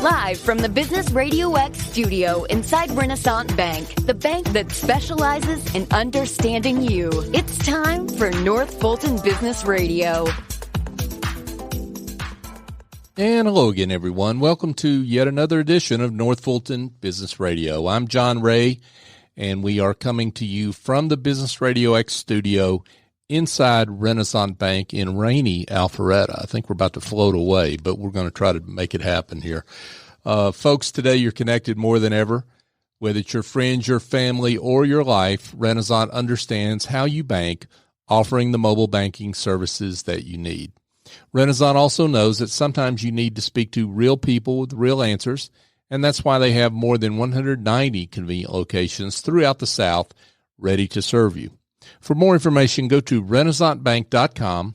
Live from the Business RadioX studio inside Renaissance Bank, the bank that specializes in understanding you. It's time for North Fulton Business Radio. And hello again, everyone. Welcome to yet another edition of North Fulton Business Radio. I'm John Ray, and we are coming to you from the Business RadioX studio inside Renaissance Bank in rainy Alpharetta. I think we're about to float away, but we're going to try to make it happen here. Folks, today you're connected more than ever. Whether it's your friends, your family, or your life, Renaissance understands how you bank, offering the mobile banking services that you need. Renaissance also knows that sometimes you need to speak to real people with real answers, and that's why they have more than 190 convenient locations throughout the South ready to serve you. For more information, go to renaissancebank.com.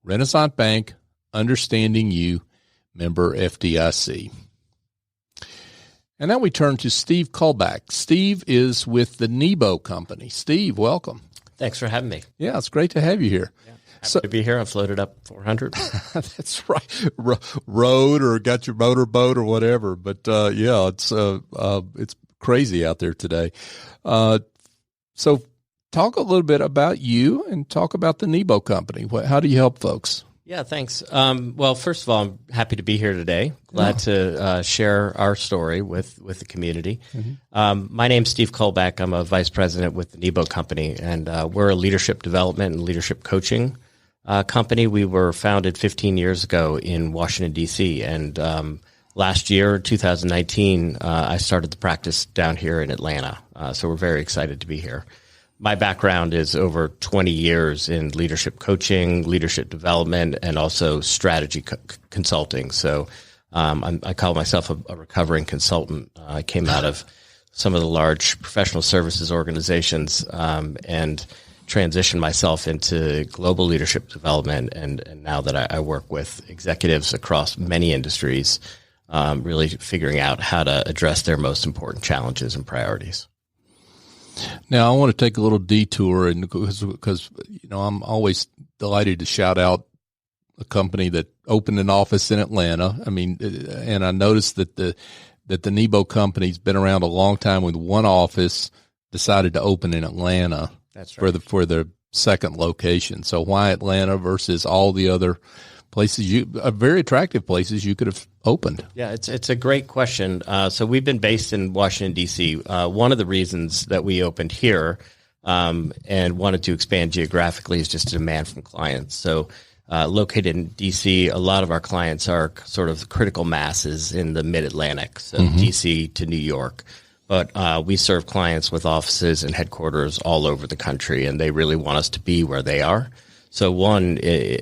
Renaissance Bank, understanding you, member FDIC. And now we turn to Steve Kullback. Steve is with the Nebo Company. Steve, welcome. Thanks for having me. Yeah, it's great to have you here. Yeah, happy to be here. I floated up 400. That's right. Rode or got your motorboat or whatever. But yeah, it's crazy out there today. So talk a little bit about you and talk about the Nebo Company. How do you help folks? Yeah, thanks. Well, first of all, I'm happy to be here today. Glad to share our story with the community. Mm-hmm. My name's Steve Kullback. I'm a vice president with the Nebo Company, and we're a leadership development and leadership coaching company. We were founded 15 years ago in Washington, D.C., and last year, 2019, I started the practice down here in Atlanta, so we're very excited to be here. My background is over 20 years in leadership coaching, leadership development, and also strategy consulting. So I call myself a recovering consultant. I came out of some of the large professional services organizations and transitioned myself into global leadership development. And now that I work with executives across many industries, really figuring out how to address their most important challenges and priorities. Now, I want to take a little detour, and because I'm always delighted to shout out a company that opened an office in Atlanta. I mean, and I noticed that the Nebo Company's been around a long time with one office, decided to open in Atlanta. That's right. for the second location. So why Atlanta versus all the other places very attractive places you could have opened? Yeah, it's a great question. So we've been based in Washington, D.C. One of the reasons that we opened here and wanted to expand geographically is just demand from clients. So located in D.C., a lot of our clients are sort of critical masses in the mid-Atlantic, so D.C. to New York. But we serve clients with offices and headquarters all over the country, and they really want us to be where they are. So one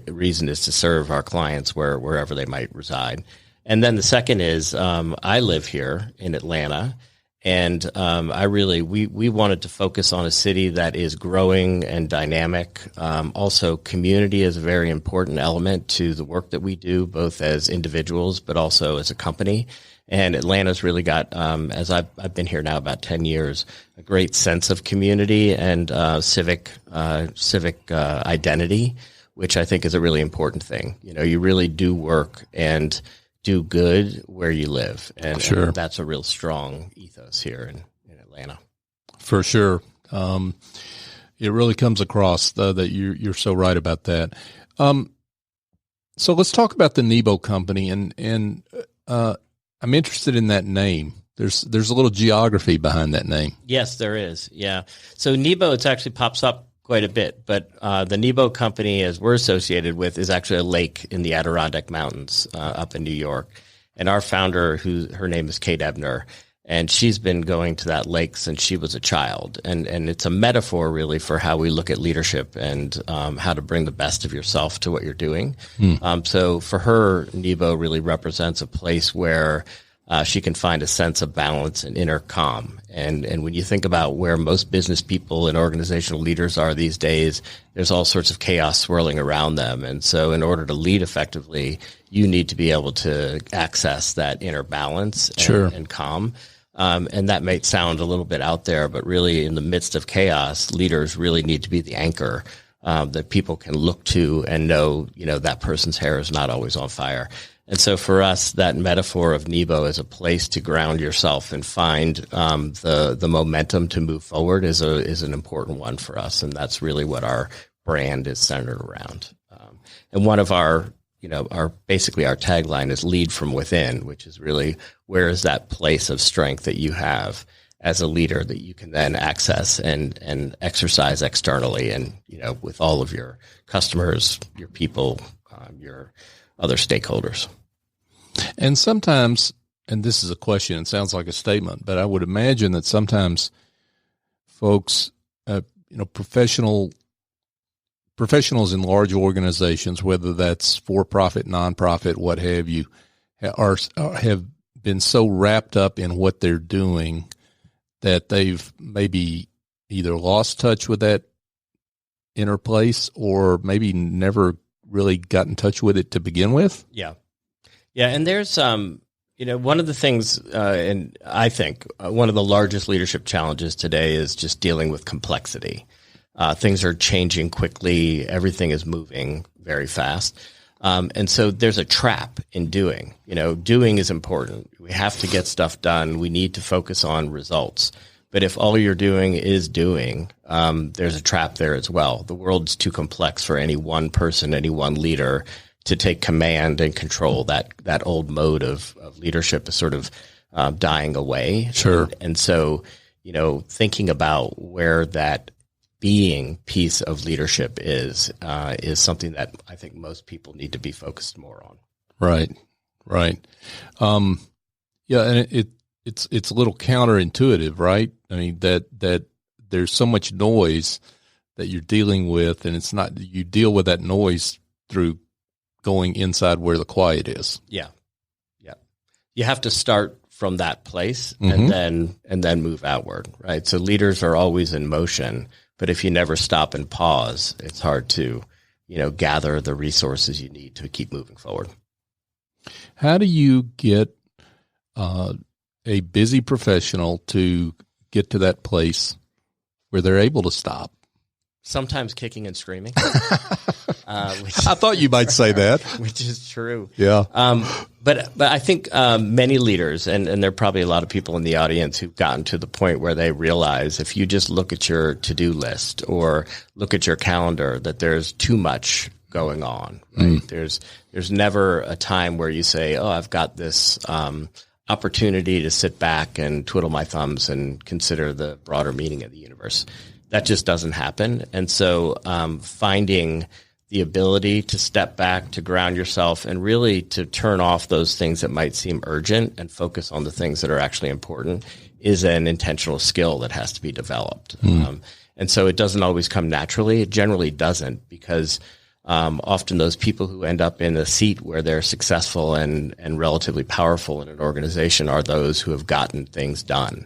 reason is to serve our clients wherever they might reside. And then the second is I live here in Atlanta, and we wanted to focus on a city that is growing and dynamic. Also, community is a very important element to the work that we do, both as individuals but also as a company. And Atlanta's really got, as I've been here now about 10 years, a great sense of community and civic identity, which I think is a really important thing. You really do work and do good where you live, and that's a real strong ethos here in Atlanta. For sure, it really comes across that you're so right about that. So let's talk about the Nebo Company, and I'm interested in that name. There's a little geography behind that name. Yes, there is. Yeah. So Nebo, it actually pops up quite a bit, but the Nebo Company, as we're associated with, is actually a lake in the Adirondack Mountains up in New York. And our founder, her name is Kate Ebner, and she's been going to that lake since she was a child. And it's a metaphor really for how we look at leadership and how to bring the best of yourself to what you're doing. So for her, Nebo really represents a place where she can find a sense of balance and inner calm. And when you think about where most business people and organizational leaders are these days, there's all sorts of chaos swirling around them. And so in order to lead effectively, you need to be able to access that inner balance and calm. And that might sound a little bit out there, but really in the midst of chaos, leaders really need to be the anchor that people can look to and know, that person's hair is not always on fire. And so for us, that metaphor of Nebo as a place to ground yourself and find the momentum to move forward is an important one for us. And that's really what our brand is centered around. And one of our basically our tagline is lead from within, which is really where is that place of strength that you have as a leader that you can then access and exercise externally and, with all of your customers, your people, your other stakeholders. And sometimes, and this is a question, it sounds like a statement, but I would imagine that sometimes folks, professionals in large organizations, whether that's for-profit, nonprofit, what have you, have been so wrapped up in what they're doing that they've maybe either lost touch with that inner place or maybe never really got in touch with it to begin with. Yeah. Yeah. And there's, one of the things, and I think one of the largest leadership challenges today is just dealing with complexity. Things are changing quickly. Everything is moving very fast. And so there's a trap in doing. Doing is important. We have to get stuff done. We need to focus on results. But if all you're doing is doing, there's a trap there as well. The world's too complex for any one person, any one leader to take command and control. That old mode of leadership is sort of dying away. Sure. And so, thinking about where that being piece of leadership is something that I think most people need to be focused more on. Right. Yeah, and it's a little counterintuitive, right? I mean that there's so much noise that you're dealing with, and it's not you deal with that noise through going inside where the quiet is. Yeah. You have to start from that place Mm-hmm. and then move outward, right? So leaders are always in motion. But if you never stop and pause, it's hard to, gather the resources you need to keep moving forward. How do you get a busy professional to get to that place where they're able to stop? Sometimes kicking and screaming. I thought you might say that. Which is true. Yeah. But I think many leaders, and there are probably a lot of people in the audience who've gotten to the point where they realize if you just look at your to-do list or look at your calendar, that there's too much going on. Right? There's never a time where you say, "Oh, I've got this opportunity to sit back and twiddle my thumbs and consider the broader meaning of the universe." That just doesn't happen. And so finding the ability to step back, to ground yourself, and really to turn off those things that might seem urgent and focus on the things that are actually important is an intentional skill that has to be developed. And so it doesn't always come naturally. It generally doesn't, because often those people who end up in a seat where they're successful and relatively powerful in an organization are those who have gotten things done.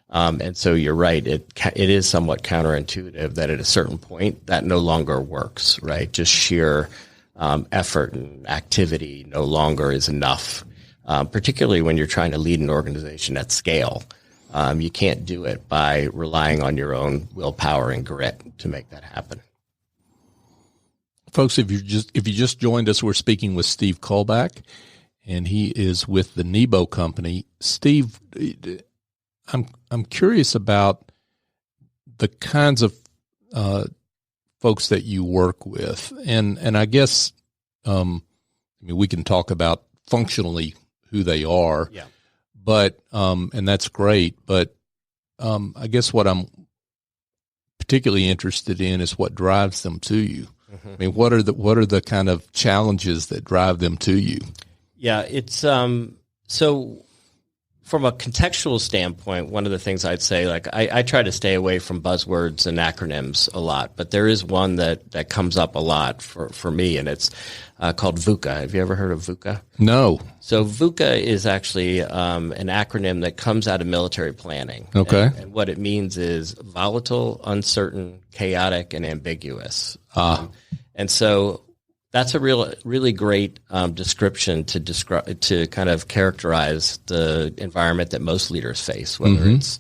And so you're right. It is somewhat counterintuitive that at a certain point that no longer works, right? Just sheer effort and activity no longer is enough, particularly when you're trying to lead an organization at scale. You can't do it by relying on your own willpower and grit to make that happen. Folks, if you just joined us, we're speaking with Steve Kullback, and he is with the Nebo Company. Steve, I'm curious about the kinds of folks that you work with, and I guess we can talk about functionally who they are, yeah. But and that's great. But I guess what I'm particularly interested in is what drives them to you. Mm-hmm. I mean, what are the kind of challenges that drive them to you? Yeah, it's so. From a contextual standpoint, one of the things I'd say, like I try to stay away from buzzwords and acronyms a lot, but there is one that comes up a lot for me, and it's called VUCA. Have you ever heard of VUCA? No. So VUCA is actually an acronym that comes out of military planning. Okay. And what it means is volatile, uncertain, chaotic, and ambiguous. And so that's a really great description to kind of characterize the environment that most leaders face, whether it's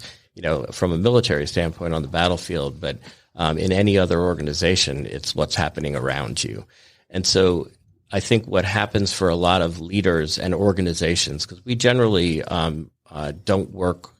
from a military standpoint on the battlefield, but in any other organization, it's what's happening around you. And so I think what happens for a lot of leaders and organizations, because we generally don't work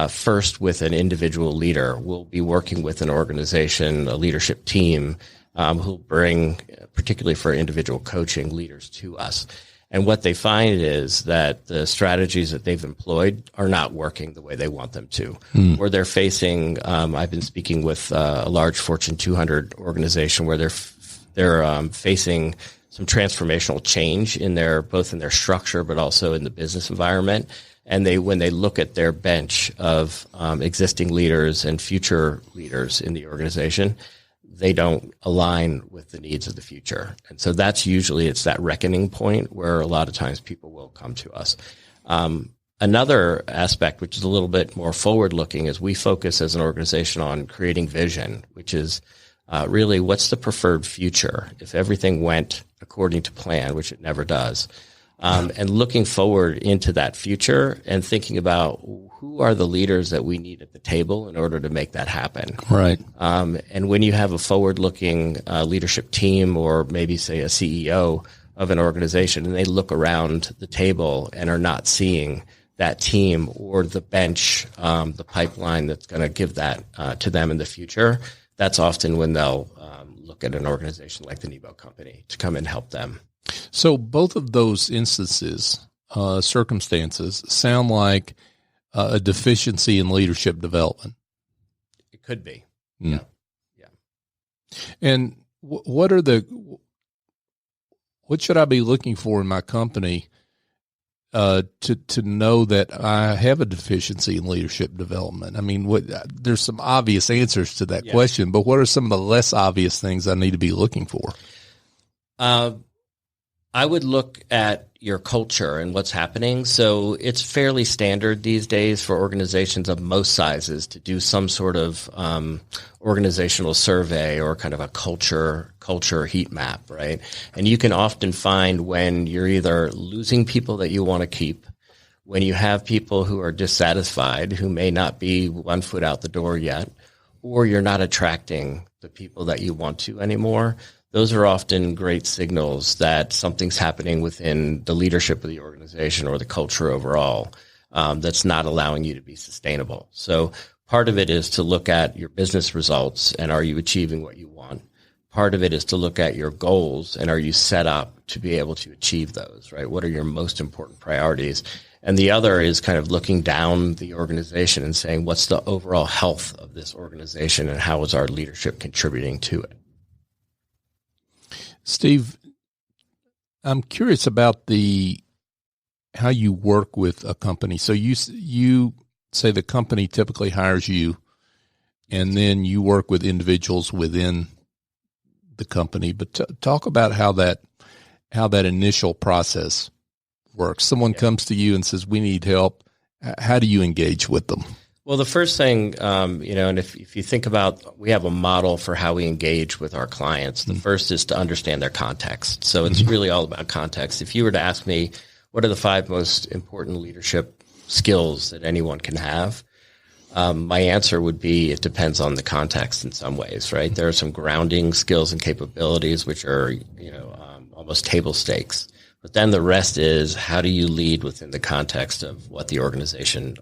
first with an individual leader. We'll be working with an organization, a leadership team, who'll bring, particularly for individual coaching, leaders to us. And what they find is that the strategies that they've employed are not working the way they want them to, or they're facing. I've been speaking with a large Fortune 200 organization where they're facing some transformational change in both in their structure, but also in the business environment. And when they look at their bench of existing leaders and future leaders in the organization, they don't align with the needs of the future. And so it's that reckoning point where a lot of times people will come to us. Another aspect, which is a little bit more forward-looking, is we focus as an organization on creating vision, which is really what's the preferred future if everything went according to plan, which it never does. And looking forward into that future and thinking about who are the leaders that we need at the table in order to make that happen. Right. And when you have a forward-looking leadership team, or maybe say a CEO of an organization, and they look around the table and are not seeing that team or the bench, the pipeline that's going to give that to them in the future, that's often when they'll look at an organization like the Nebo Company to come and help them. So both of those instances, circumstances, sound like a deficiency in leadership development. It could be. Mm. Yeah. And what should I be looking for in my company to know that I have a deficiency in leadership development? I mean, there's some obvious answers to that question, but what are some of the less obvious things I need to be looking for? I would look at your culture and what's happening. So it's fairly standard these days for organizations of most sizes to do some sort of organizational survey or kind of a culture heat map, right? And you can often find when you're either losing people that you want to keep, when you have people who are dissatisfied, who may not be 1 foot out the door yet, or you're not attracting the people that you want to anymore. Those are often great signals that something's happening within the leadership of the organization or the culture overall that's not allowing you to be sustainable. So part of it is to look at your business results and are you achieving what you want? Part of it is to look at your goals and are you set up to be able to achieve those, right? What are your most important priorities? And the other is kind of looking down the organization and saying, what's the overall health of this organization and how is our leadership contributing to it? Steve, I'm curious about how you work with a company. So you say the company typically hires you, and then you work with individuals within the company. But talk about how that initial process works. Someone comes to you and says, "We need help." How do you engage with them? Well, the first thing, and if you think about, we have a model for how we engage with our clients. The first is to understand their context. So it's really all about context. If you were to ask me, what are the 5 most important leadership skills that anyone can have? My answer would be, it depends on the context in some ways, right? There are some grounding skills and capabilities, which are, almost table stakes. But then the rest is, how do you lead within the context of what the organization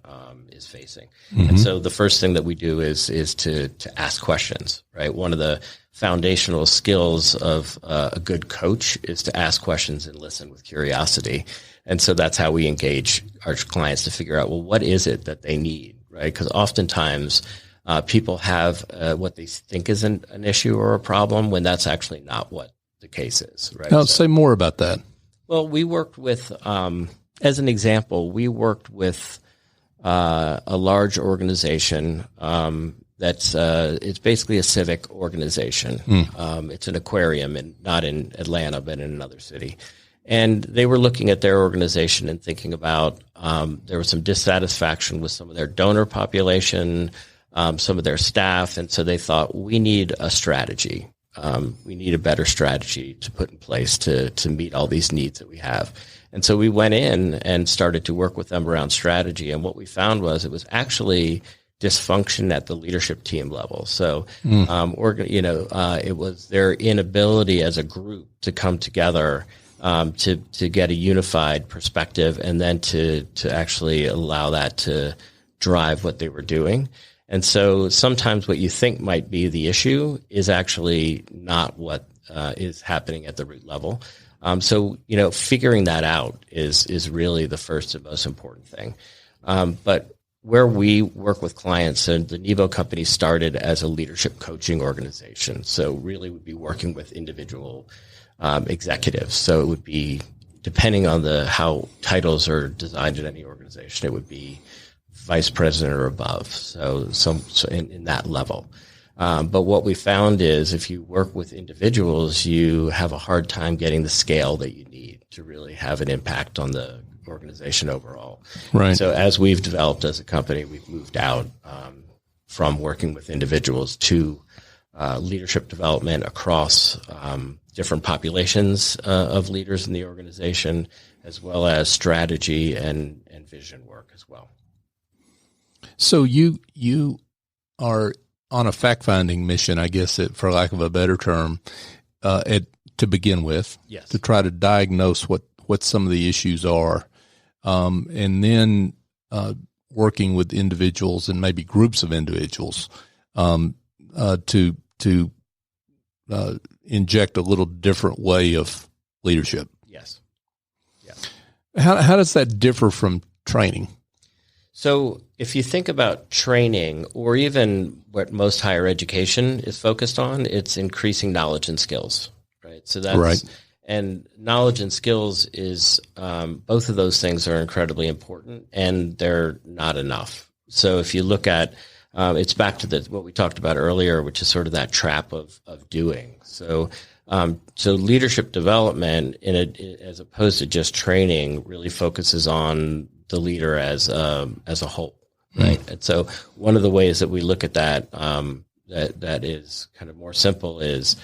is facing? And so the first thing that we do is to ask questions, right? One of the foundational skills of a good coach is to ask questions and listen with curiosity. And so that's how we engage our clients to figure out, well, what is it that they need, right? Because oftentimes people have what they think is an issue or a problem when that's actually not what the case is, right? Now, say more about that. Well, we worked with, as an example, we worked with a large organization that's it's basically a civic organization. It's an aquarium, and not in Atlanta, but in another city. And they were looking at their organization and thinking about there was some dissatisfaction with some of their donor population, some of their staff, and so they thought, we need a strategy. We need a better strategy to put in place to meet all these needs that we have. And so we went in and started to work with them around strategy. And what we found was it was actually dysfunction at the leadership team level. So, it was their inability as a group to come together to get a unified perspective, and then to actually allow that to drive what they were doing. And so sometimes what you think might be the issue is actually not what is happening at the root level. So, figuring that out is really the first and most important thing. But where we work with clients, and the Nebo Company started as a leadership coaching organization. So really would be working with individual executives. So it would be, depending on how titles are designed in any organization, it would be vice president or above. So in that level. But what we found is if you work with individuals, you have a hard time getting the scale that you need to really have an impact on the organization overall. Right. So as we've developed as a company, we've moved out from working with individuals to leadership development across different populations of leaders in the organization, as well as strategy and vision work as well. So you are on a fact-finding mission, I guess, for lack of a better term, to begin with, yes, to try to diagnose what some of the issues are, and then working with individuals and maybe groups of individuals to inject a little different way of leadership. Yes. Yeah. How does that differ from training? So if you think about training, or even what most higher education is focused on, it's increasing knowledge and skills, right? So that's right. And knowledge and skills is both of those things are incredibly important, and they're not enough. So if you look at it's back to what we talked about earlier, which is sort of that trap of doing. So leadership development, as opposed to just training, really focuses on the leader as a whole, right? And so one of the ways that we look at that that is kind of more simple is,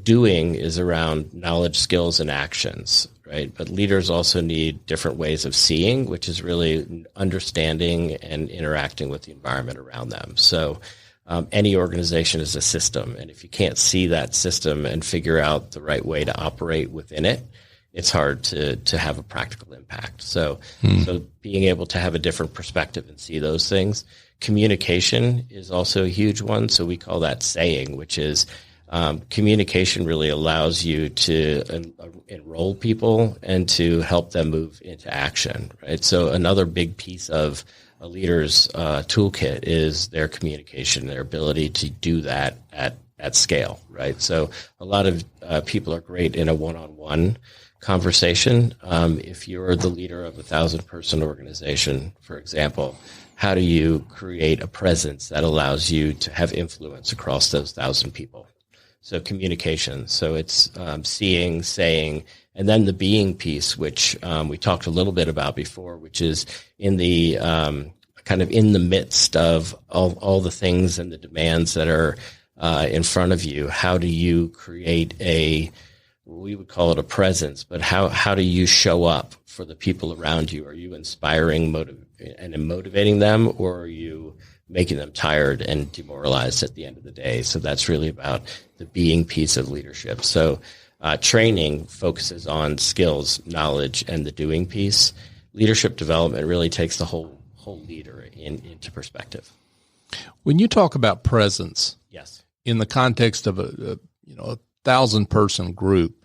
doing is around knowledge, skills, and actions, right? But leaders also need different ways of seeing, which is really understanding and interacting with the environment around them. So any organization is a system, and if you can't see that system and figure out the right way to operate within it, it's hard to have a practical impact. So being able to have a different perspective and see those things. Communication is also a huge one. So we call that saying, which is communication really allows you to enroll people and to help them move into action, right? So another big piece of a leader's toolkit is their communication, their ability to do that at scale, right? So a lot of people are great in a one-on-one conversation. If you're the leader of a 1,000-person organization, for example, how do you create a presence that allows you to have influence across those 1,000 people? So communication. So it's seeing, saying, and then the being piece, which we talked a little bit about before, which is in the kind of in the midst of all the things and the demands that are in front of you. How do you create we would call it a presence, but how do you show up for the people around you? Are you inspiring and motivating them, or are you making them tired and demoralized at the end of the day? So that's really about the being piece of leadership. So training focuses on skills, knowledge, and the doing piece. Leadership development really takes the whole leader into perspective. When you talk about presence, yes, in the context of a 1,000-person group,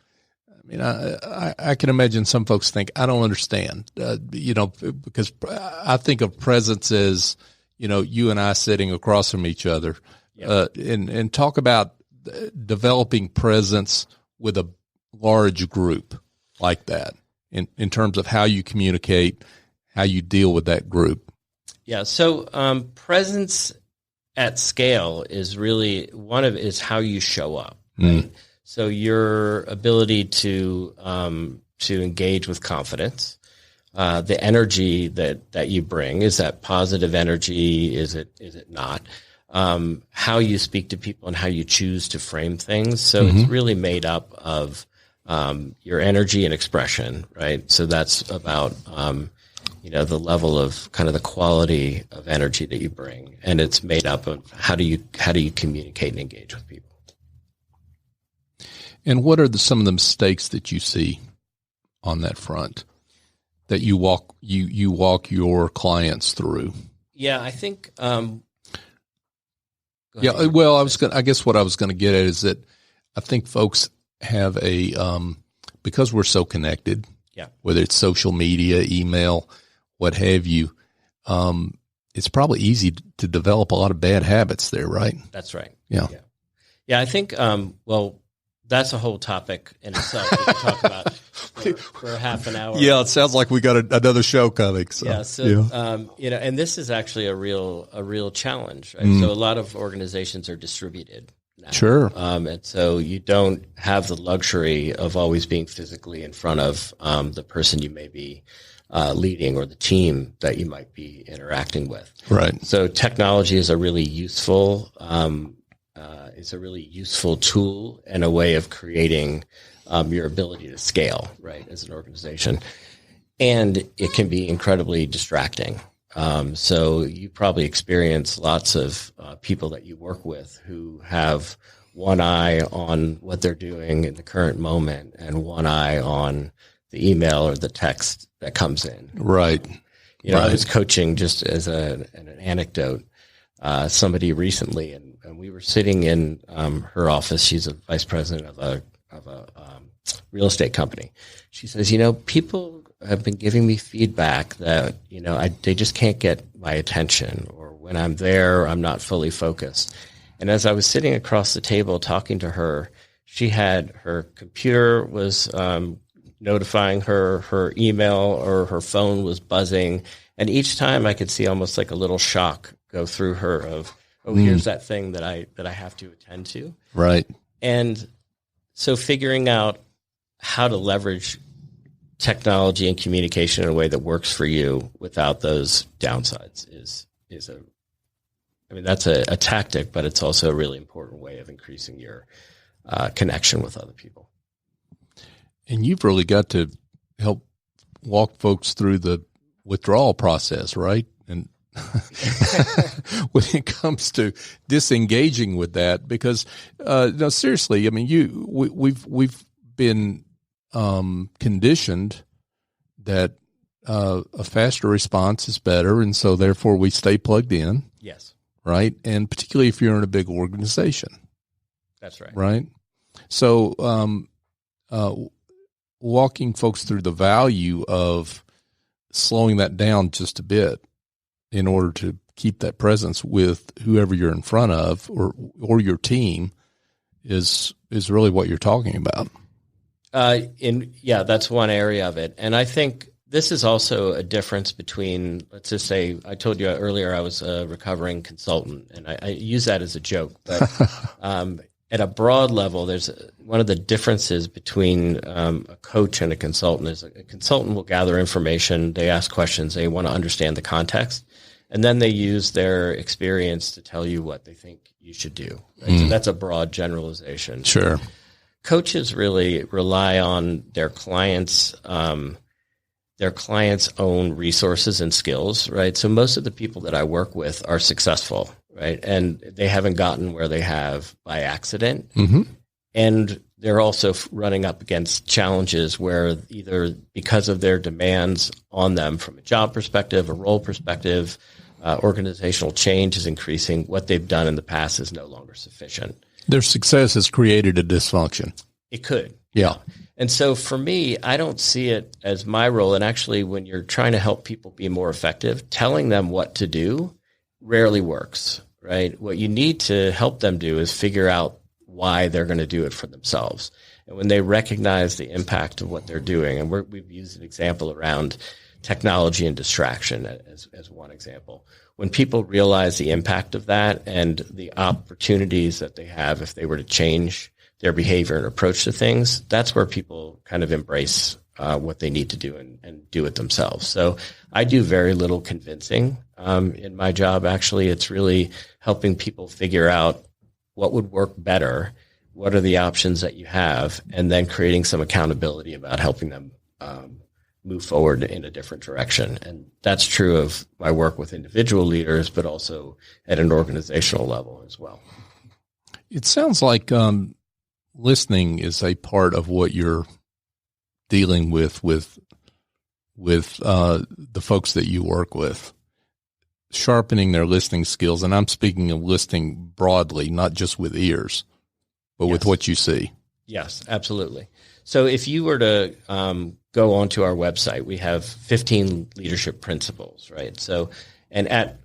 I mean, I can imagine some folks think, I don't understand, because I think of presence as, you and I sitting across from each other, and talk about developing presence with a large group like that in terms of how you communicate, how you deal with that group. Yeah. So presence at scale is really is how you show up. Right? So your ability to engage with confidence, the energy that you bring, is that positive energy? Is it not? How you speak to people and how you choose to frame things. So it's really made up of your energy and expression, right? So that's about the level of kind of the quality of energy that you bring, and it's made up of how do you communicate and engage with people. And what are some of the mistakes that you see on that front that you walk your clients through? Yeah, I think. Yeah, well, I guess what I was going to get at is that I think folks have because we're so connected. Yeah. Whether it's social media, email, what have you, it's probably easy to develop a lot of bad habits there, right? That's right. Yeah. Yeah, I think, well, that's a whole topic in itself we can talk about for half an hour. Yeah, it sounds like we got another show coming. So, and this is actually a real challenge, right? So a lot of organizations are distributed now. Sure. And so you don't have the luxury of always being physically in front of the person you may be leading or the team that you might be interacting with. Right. So technology is a really useful tool and a way of creating your ability to scale, right, as an organization. And it can be incredibly distracting. So you probably experience lots of people that you work with who have one eye on what they're doing in the current moment and one eye on the email or the text that comes in. Right. I was coaching, just as an anecdote, somebody recently, and we were sitting in her office. She's a vice president of a real estate company. She says, people have been giving me feedback that, they just can't get my attention, or when I'm there, I'm not fully focused. And as I was sitting across the table talking to her, she had her computer was notifying her email, or her phone was buzzing. And each time I could see almost like a little shock go through her of, here's that thing that I have to attend to. Right. And so figuring out how to leverage technology and communication in a way that works for you without those downsides is that's a tactic, but it's also a really important way of increasing your connection with other people. And you've really got to help walk folks through the withdrawal process, right? And when it comes to disengaging with that, because no, seriously, I mean, we've been conditioned that a faster response is better, and so therefore we stay plugged in. Yes. Right, and particularly if you're in a big organization. That's right. Right. So, walking folks through the value of slowing that down just a bit in order to keep that presence with whoever you're in front of or your team is really what you're talking about. That's one area of it. And I think this is also a difference between, let's just say, I told you earlier I was a recovering consultant, and I use that as a joke, but at a broad level, there's one of the differences between a coach and a consultant is a consultant will gather information, they ask questions, they want to understand the context, and then they use their experience to tell you what they think you should do. Right? So that's a broad generalization. Sure. Coaches really rely on their clients' own resources and skills, right? So most of the people that I work with are successful, right? And they haven't gotten where they have by accident. Mm-hmm. And they're also running up against challenges where either because of their demands on them from a job perspective, a role perspective, organizational change is increasing. What they've done in the past is no longer sufficient. Their success has created a dysfunction. It could. Yeah. And so for me, I don't see it as my role. And actually, when you're trying to help people be more effective, telling them what to do rarely works, right? What you need to help them do is figure out why they're going to do it for themselves. And when they recognize the impact of what they're doing, and we've used an example around technology and distraction as one example. When people realize the impact of that and the opportunities that they have if they were to change their behavior and approach to things, that's where people kind of embrace what they need to do and do it themselves. So I do very little convincing in my job. Actually, it's really helping people figure out what would work better, what are the options that you have, and then creating some accountability about helping them move forward in a different direction. And that's true of my work with individual leaders, but also at an organizational level as well. It sounds like listening is a part of what you're dealing with the folks that you work with, sharpening their listening skills. And I'm speaking of listening broadly, not just with ears, but with what you see. Yes, absolutely. So if you were to go onto our website, we have 15 leadership principles, right? So, and at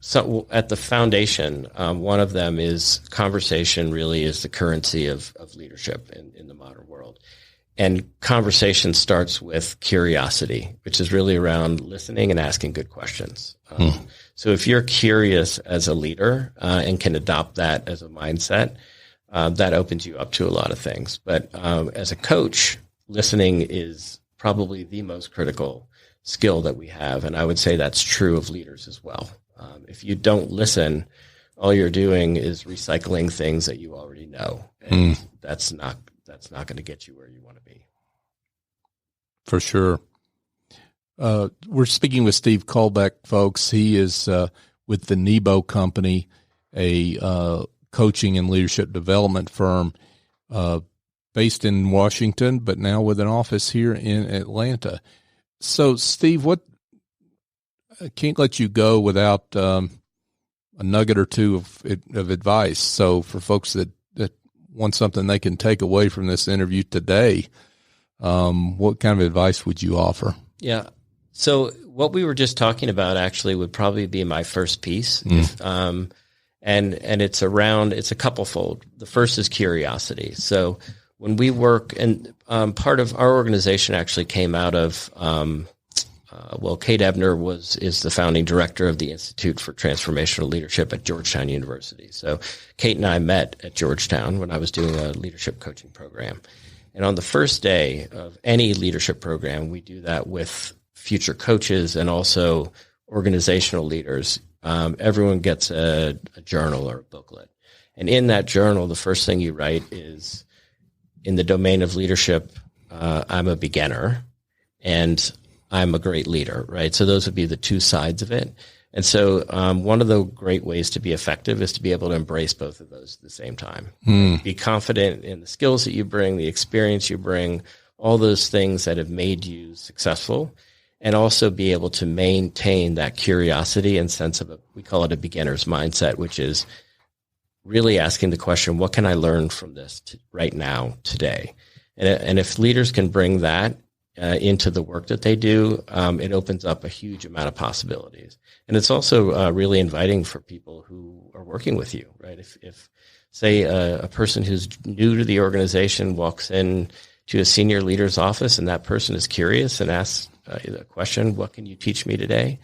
the foundation, one of them is conversation really is the currency of leadership in the modern world. And conversation starts with curiosity, which is really around listening and asking good questions. So if you're curious as a leader and can adopt that as a mindset, that opens you up to a lot of things. But as a coach, listening is probably the most critical skill that we have. And I would say that's true of leaders as well. If you don't listen, all you're doing is recycling things that you already know. And that's not going to get you where you want to be. For sure. We're speaking with Steve Kullback, folks. He is with the Nebo Company, a coaching and leadership development firm based in Washington, but now with an office here in Atlanta. So, Steve, I can't let you go without a nugget or two of advice. So for folks that want something they can take away from this interview today, what kind of advice would you offer? Yeah. So what we were just talking about actually would probably be my first piece. And it's a couplefold. The first is curiosity. So when we work, and part of our organization actually came out of, Kate Ebner is the founding director of the Institute for Transformational Leadership at Georgetown University. So Kate and I met at Georgetown when I was doing a leadership coaching program. And on the first day of any leadership program, we do that with future coaches and also organizational leaders. Everyone gets a journal or a booklet. And in that journal, the first thing you write is, in the domain of leadership, I'm a beginner and I'm a great leader, right? So those would be the two sides of it. And so one of the great ways to be effective is to be able to embrace both of those at the same time. Be confident in the skills that you bring, the experience you bring, all those things that have made you successful, and also be able to maintain that curiosity and sense of we call it a beginner's mindset, which is really asking the question, what can I learn from this right now, today? And if leaders can bring that into the work that they do, it opens up a huge amount of possibilities. And it's also really inviting for people who are working with you, right? If say, a person who's new to the organization walks in to a senior leader's office and that person is curious and asks the question, what can you teach me today?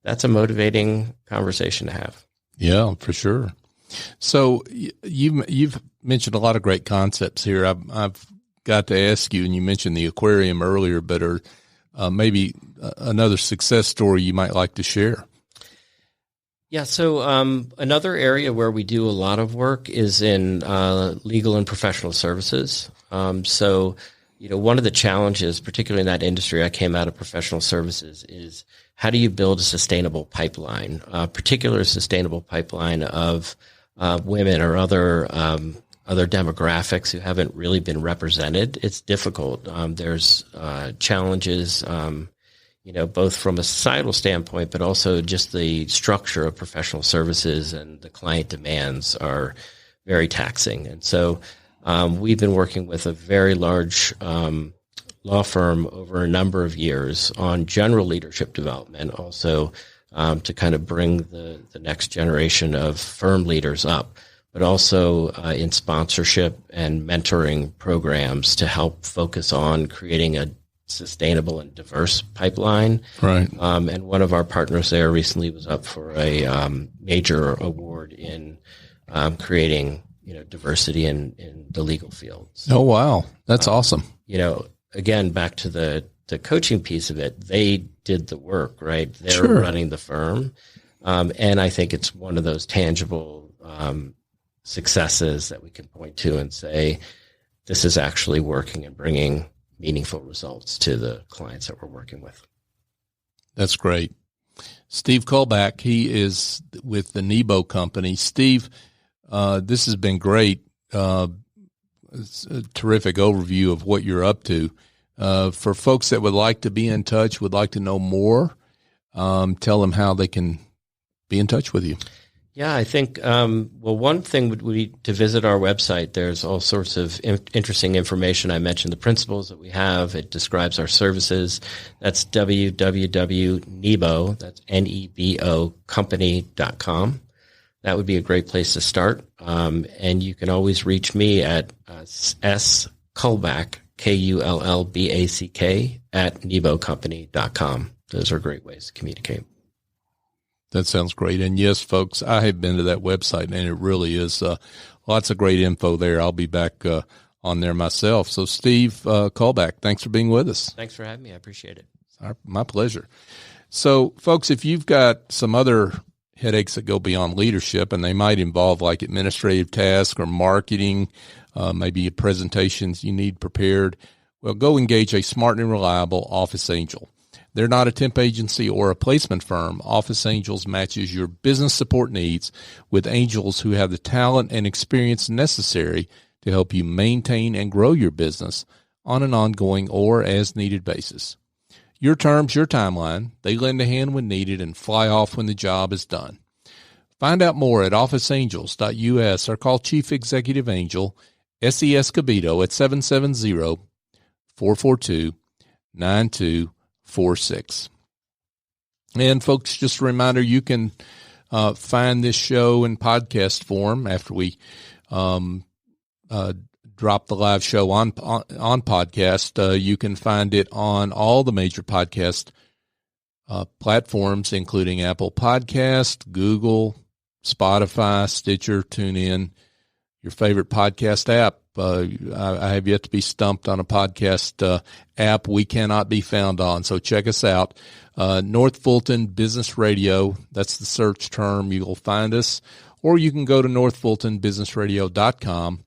That's a motivating conversation to have. Yeah, for sure. So you've mentioned a lot of great concepts here. I've got to ask you, and you mentioned the aquarium earlier, but maybe another success story you might like to share. Yeah. So another area where we do a lot of work is in legal and professional services. So, one of the challenges, particularly in that industry, I came out of professional services, is how do you build a sustainable pipeline, particular sustainable pipeline of women or other demographics who haven't really been represented. It's difficult. There's challenges, both from a societal standpoint, but also just the structure of professional services and the client demands are very taxing. And so we've been working with a very large law firm over a number of years on general leadership development, also to kind of bring the next generation of firm leaders up, but also in sponsorship and mentoring programs to help focus on creating a sustainable and diverse pipeline. Right. And one of our partners there recently was up for a major award in creating, diversity in the legal fields. Oh, wow. That's awesome. Again, back to the coaching piece of it, they did the work, right? They're Sure. running the firm. And I think it's one of those tangible successes that we can point to and say, this is actually working and bringing meaningful results to the clients that we're working with. That's great. Steve Kullback, he is with the Nebo Company. Steve, this has been great. It's a terrific overview of what you're up to. For folks that would like to be in touch, would like to know more, tell them how they can be in touch with you. Yeah, I think, one thing would be to visit our website. There's all sorts of interesting information. I mentioned the principles that we have. It describes our services. That's www.nebo, that's Nebo company.com. That would be a great place to start. And you can always reach me at S Kullback, Kullback, at nebocompany.com. Those are great ways to communicate. That sounds great. And yes, folks, I have been to that website, and it really is lots of great info there. I'll be back on there myself. So, Steve Kullback, thanks for being with us. Thanks for having me. I appreciate it. My pleasure. So, folks, if you've got some other headaches that go beyond leadership, and they might involve like administrative tasks or marketing, maybe presentations you need prepared, well, go engage a smart and reliable office angel. They're not a temp agency or a placement firm. Office Angels matches your business support needs with angels who have the talent and experience necessary to help you maintain and grow your business on an ongoing or as needed basis. Your terms, your timeline. They lend a hand when needed and fly off when the job is done. Find out more at officeangels.us or call Chief Executive Angel S.E. Escobedo at 770-442-9246. And folks, just a reminder, you can find this show in podcast form after we drop the live show on podcast. You can find it on all the major podcast platforms, including Apple Podcast, Google, Spotify, Stitcher, TuneIn, your favorite podcast app. I have yet to be stumped on a podcast app we cannot be found on. So check us out. North Fulton Business Radio. That's the search term. You'll find us. Or you can go to northfultonbusinessradio.com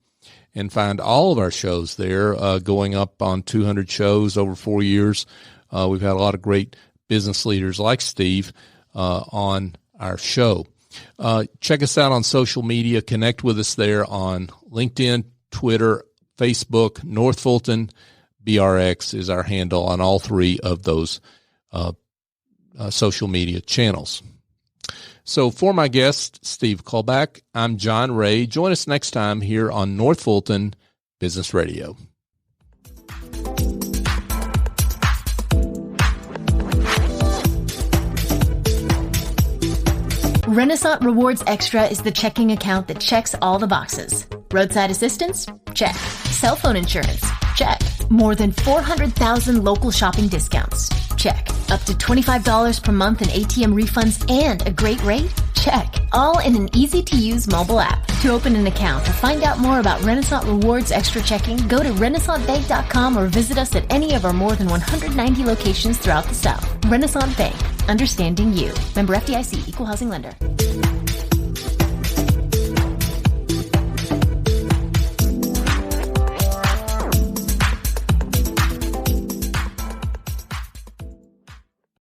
and find all of our shows there, going up on 200 shows over 4 years. We've had a lot of great business leaders like Steve on our show. Check us out on social media. Connect with us there on LinkedIn, Twitter, Facebook. North Fulton BRX is our handle on all three of those social media channels. So for my guest, Steve Kullback, I'm John Ray. Join us next time here on North Fulton Business Radio. Renaissance Rewards Extra is the checking account that checks all the boxes. Roadside assistance? Check. Cell phone insurance? Check. More than 400,000 local shopping discounts? Check. Up to $25 per month in ATM refunds and a great rate? Check. All in an easy-to-use mobile app. To open an account or find out more about Renaissance Rewards Extra Checking, go to renaissancebank.com or visit us at any of our more than 190 locations throughout the South. Renaissance Bank. Understanding you. Member FDIC. Equal housing lender.